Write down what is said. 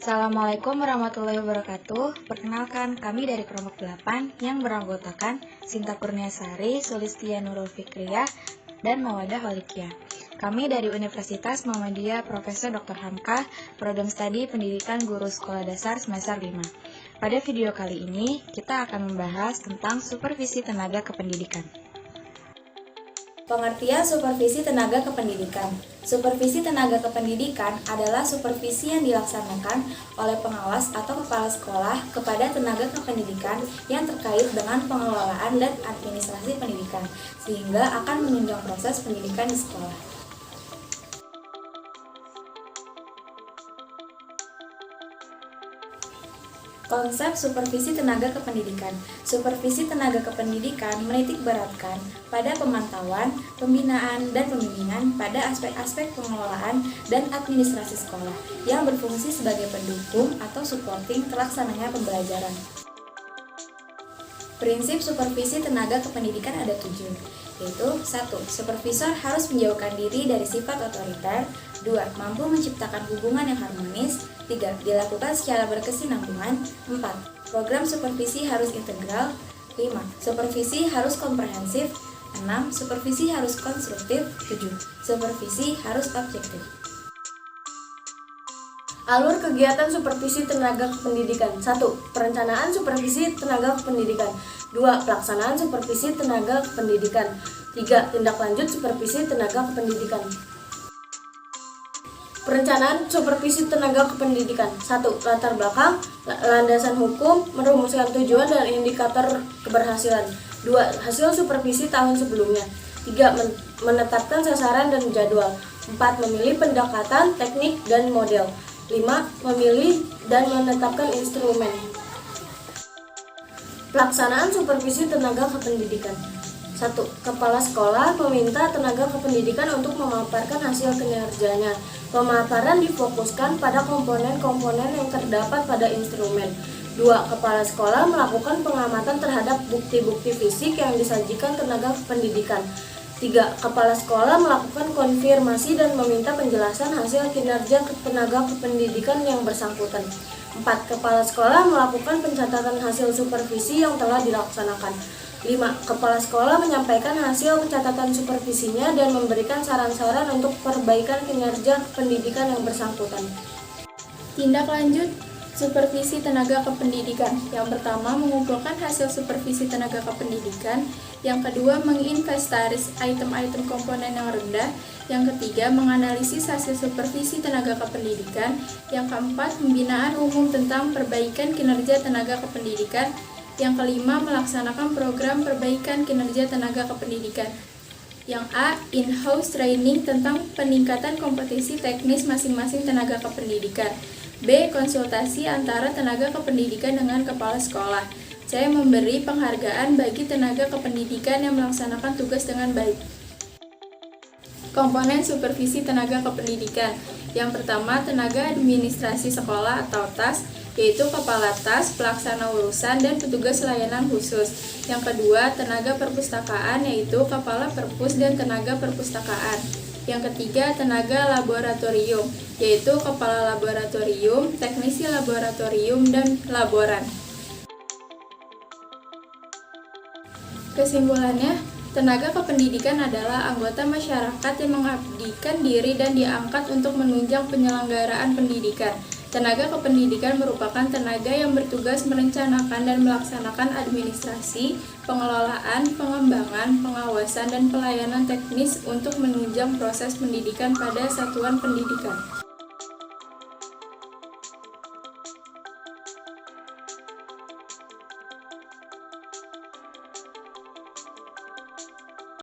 Assalamualaikum warahmatullahi wabarakatuh. Perkenalkan, kami dari kelompok 8 yang beranggotakan Sinta Kurniasari, Sulistia Nurul Fikriyah, dan Mawadah Walikiah. Kami dari Universitas Muhammadiyah Profesor Dr. Hamka, Program Studi Pendidikan Guru Sekolah Dasar semester 5. Pada video kali ini, kita akan membahas tentang supervisi tenaga kependidikan. Pengertian supervisi tenaga kependidikan. Supervisi tenaga kependidikan adalah supervisi yang dilaksanakan oleh pengawas atau kepala sekolah kepada tenaga kependidikan yang terkait dengan pengelolaan dan administrasi pendidikan, sehingga akan menunjang proses pendidikan di sekolah. Konsep supervisi tenaga kependidikan. Supervisi tenaga kependidikan menitikberatkan pada pemantauan, pembinaan, dan pembimbingan pada aspek-aspek pengelolaan dan administrasi sekolah yang berfungsi sebagai pendukung atau supporting terlaksananya pembelajaran. Prinsip supervisi tenaga kependidikan ada 7, yaitu 1. Supervisor harus menjauhkan diri dari sifat otoriter. 2. Mampu menciptakan hubungan yang harmonis. 3. Dilakukan secara berkesinambungan. 4. Program supervisi harus integral. 5. Supervisi harus komprehensif. 6. Supervisi harus konstruktif. 7. Supervisi harus objektif. Alur kegiatan supervisi tenaga kependidikan. 1. Perencanaan supervisi tenaga kependidikan. 2. Pelaksanaan supervisi tenaga kependidikan. 3. Tindak lanjut supervisi tenaga kependidikan. Perencanaan supervisi tenaga kependidikan. 1. Latar belakang, landasan hukum, merumuskan tujuan dan indikator keberhasilan. 2. Hasil supervisi tahun sebelumnya. 3. Menetapkan sasaran dan jadwal. 4. Memilih pendekatan, teknik, dan model. 5. Memilih dan menetapkan instrumen. Pelaksanaan supervisi tenaga kependidikan. 1. Kepala sekolah meminta tenaga kependidikan untuk memaparkan hasil kinerjanya. Pemaparan difokuskan pada komponen-komponen yang terdapat pada instrumen. 2. Kepala sekolah melakukan pengamatan terhadap bukti-bukti fisik yang disajikan tenaga kependidikan. 3. Kepala sekolah melakukan konfirmasi dan meminta penjelasan hasil kinerja tenaga kependidikan yang bersangkutan. 4. Kepala sekolah melakukan pencatatan hasil supervisi yang telah dilaksanakan. 5. Kepala sekolah menyampaikan hasil catatan supervisinya dan memberikan saran-saran untuk perbaikan kinerja pendidikan yang bersangkutan. Tindak lanjut supervisi tenaga kependidikan. Yang pertama, mengumpulkan hasil supervisi tenaga kependidikan. Yang kedua, menginventaris item-item komponen yang rendah. Yang ketiga, menganalisis hasil supervisi tenaga kependidikan. Yang keempat, pembinaan umum tentang perbaikan kinerja tenaga kependidikan. Yang kelima, melaksanakan program perbaikan kinerja tenaga kependidikan. Yang A, in-house training tentang peningkatan kompetisi teknis masing-masing tenaga kependidikan. B, konsultasi antara tenaga kependidikan dengan kepala sekolah. C, memberi penghargaan bagi tenaga kependidikan yang melaksanakan tugas dengan baik. Komponen supervisi tenaga kependidikan. Yang pertama, tenaga administrasi sekolah atau TAS, yaitu kepala TAS, pelaksana urusan, dan petugas layanan khusus. Yang kedua, tenaga perpustakaan, yaitu kepala perpus dan tenaga perpustakaan. Yang ketiga, tenaga laboratorium, yaitu kepala laboratorium, teknisi laboratorium, dan laboran. Kesimpulannya, tenaga kependidikan adalah anggota masyarakat yang mengabdikan diri dan diangkat untuk menunjang penyelenggaraan pendidikan. Tenaga kependidikan merupakan tenaga yang bertugas merencanakan dan melaksanakan administrasi, pengelolaan, pengembangan, pengawasan, dan pelayanan teknis untuk menunjang proses pendidikan pada satuan pendidikan.